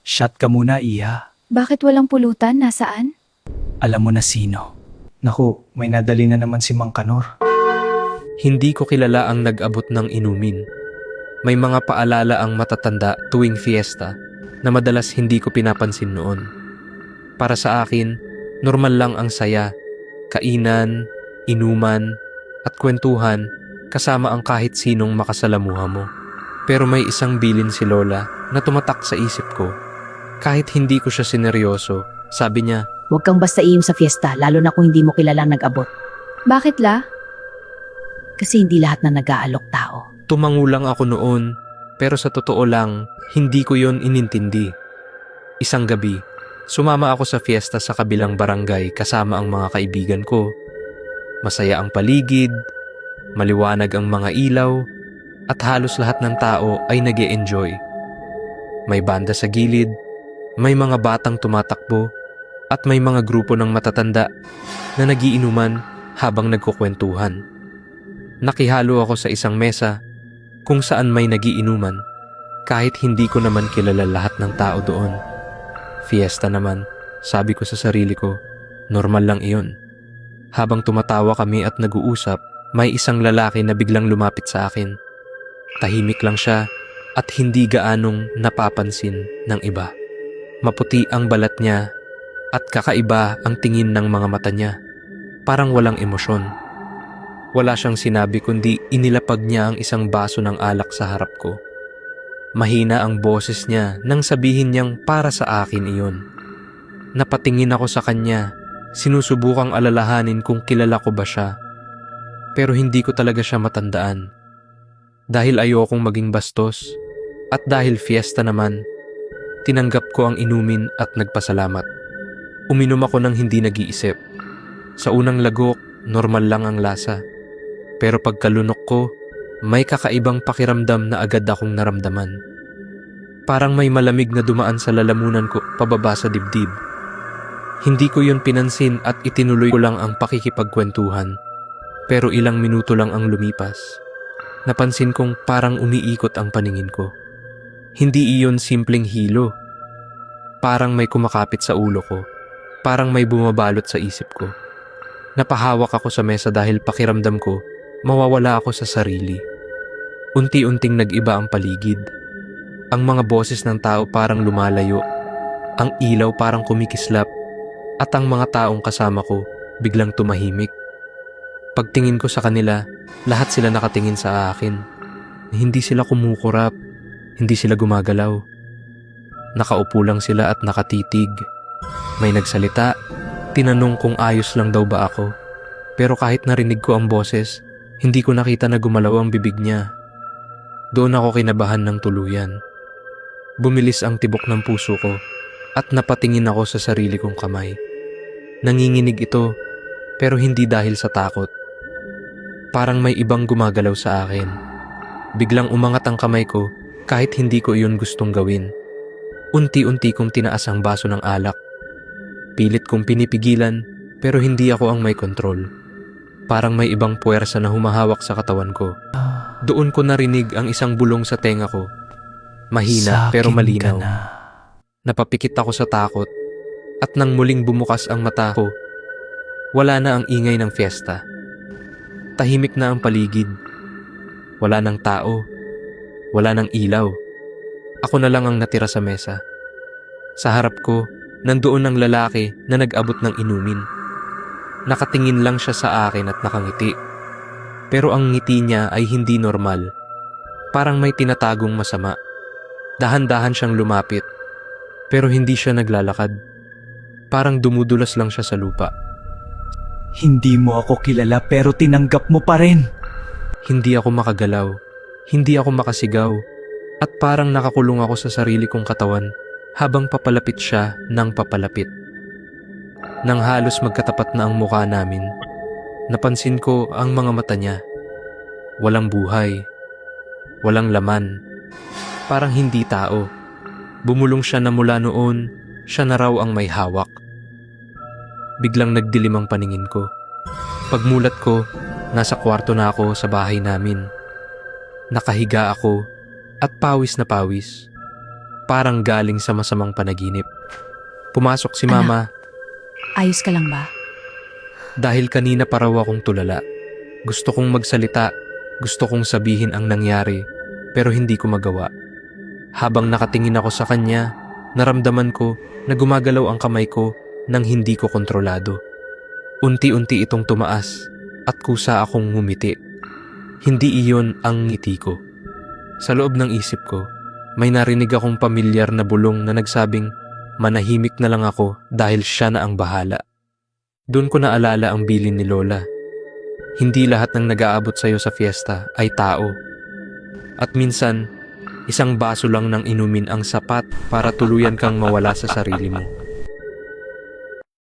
Shot ka muna, Iha. Bakit walang pulutan? Nasaan? Alam mo na sino. Naku, may nadali na naman si Mang Kanor. Hindi ko kilala ang nag-abot ng inumin. May mga paalala ang matatanda tuwing fiesta na madalas hindi ko pinapansin noon. Para sa akin, normal lang ang saya, kainan, inuman, at kwentuhan kasama ang kahit sinong makasalamuha mo. Pero may isang bilin si Lola na tumatak sa isip ko. Kahit hindi ko siya sineryoso, sabi niya, Huwag kang basta iim sa fiesta, lalo na kung hindi mo kilalang nag-abot. Bakit la? Kasi hindi lahat na nag-aalok tao. tumangulang ako noon, pero sa totoo lang, hindi ko yon inintindi. Isang gabi, sumama ako sa fiesta sa kabilang barangay kasama ang mga kaibigan ko. Masaya ang paligid, maliwanag ang mga ilaw, at halos lahat ng tao ay nag-e-enjoy. May banda sa gilid, may mga batang tumatakbo, at may mga grupo ng matatanda na nagiinuman habang nagkukwentuhan. Nakihalo ako sa isang mesa kung saan may nagiinuman kahit hindi ko naman kilala lahat ng tao doon. Fiesta naman, sabi ko sa sarili ko, normal lang iyon. Habang tumatawa kami at nag-uusap, may isang lalaki na biglang lumapit sa akin. Tahimik lang siya at hindi gaanong napapansin ng iba. Maputi ang balat niya at kakaiba ang tingin ng mga mata niya. Parang walang emosyon. Wala siyang sinabi kundi inilapag niya ang isang baso ng alak sa harap ko. Mahina ang boses niya nang sabihin niyang para sa akin iyon. Napatingin ako sa kanya, sinusubukang alalahanin kung kilala ko ba siya. Pero hindi ko talaga siya matandaan. Dahil ayokong maging bastos at dahil fiesta naman, tinanggap ko ang inumin at nagpasalamat. Uminom ako ng hindi nag-iisip. Sa unang lagok, normal lang ang lasa. Pero pagkalunok ko, may kakaibang pakiramdam na agad akong naramdaman. Parang may malamig na dumaan sa lalamunan ko pababa sa dibdib. Hindi ko yun pinansin at itinuloy ko lang ang pakikipagkwentuhan. Pero ilang minuto lang ang lumipas. Napansin kong parang umiikot ang paningin ko. Hindi iyon simpleng hilo. Parang may kumakapit sa ulo ko. Parang may bumabalot sa isip ko. Napahawak ako sa mesa dahil pakiramdam ko mawawala ako sa sarili. Unti-unting nag-iba ang paligid. Ang mga boses ng tao parang lumalayo. Ang ilaw parang kumikislap. At ang mga taong kasama ko biglang tumahimik. Pagtingin ko sa kanila, lahat sila nakatingin sa akin. Hindi sila kumukurap. Hindi sila gumagalaw. Nakaupo lang sila at nakatitig. May nagsalita. Tinanong kung ayos lang daw ba ako. Pero kahit narinig ko ang boses, hindi ko nakita na gumalaw ang bibig niya. Doon ako kinabahan ng tuluyan. Bumilis ang tibok ng puso ko at napatingin ako sa sarili kong kamay. Nanginginig ito pero hindi dahil sa takot. Parang may ibang gumagalaw sa akin. Biglang umangat ang kamay ko kahit hindi ko iyon gustong gawin. Unti-unti kong tinaas ang baso ng alak. Pilit kong pinipigilan pero hindi ako ang may kontrol. Parang may ibang puwersa na humahawak sa katawan ko. Doon ko narinig ang isang bulong sa tenga ko. Mahina pero malinaw. Napapikit ako sa takot at nang muling bumukas ang mata ko, wala na ang ingay ng fiesta. Tahimik na ang paligid. Wala ng tao. Wala ng ilaw. Ako na lang ang natira sa mesa. Sa harap ko, nandoon ang lalaki na nag-abot ng inumin. Nakatingin lang siya sa akin at nakangiti. Pero ang ngiti niya ay hindi normal. Parang may tinatagong masama. Dahan-dahan siyang lumapit. Pero hindi siya naglalakad. Parang dumudulas lang siya sa lupa. Hindi mo ako kilala pero tinanggap mo pa rin. Hindi ako makagalaw. Hindi ako makasigaw. At parang nakakulong ako sa sarili kong katawan habang papalapit siya ng papalapit. Nang halos magkatapat na ang mukha namin, napansin ko ang mga mata niya. Walang buhay. Walang laman. Parang hindi tao. Bumulong siya na mula noon, siya na raw ang may hawak. Biglang nagdilim ang paningin ko. Pagmulat ko, nasa kwarto na ako sa bahay namin. Nakahiga ako at pawis na pawis. parang galing sa masamang panaginip. Pumasok si Mama Ayos ka lang ba? dahil kanina pa raw akong tulala. Gusto kong magsalita, gusto kong sabihin ang nangyari, pero hindi ko magawa. Habang nakatingin ako sa kanya, naramdaman ko na gumagalaw ang kamay ko nang hindi ko kontrolado. Unti-unti itong tumaas at kusa akong ngumiti. Hindi iyon ang ngiti ko. Sa loob ng isip ko, may narinig akong pamilyar na bulong na nagsabing manahimik na lang ako dahil siya na ang bahala. Doon ko naalala ang bilin ni Lola. Hindi lahat ng nag-aabot sa'yo sa fiesta ay tao. At minsan, isang baso lang ng inumin ang sapat para tuluyan kang mawala sa sarili mo.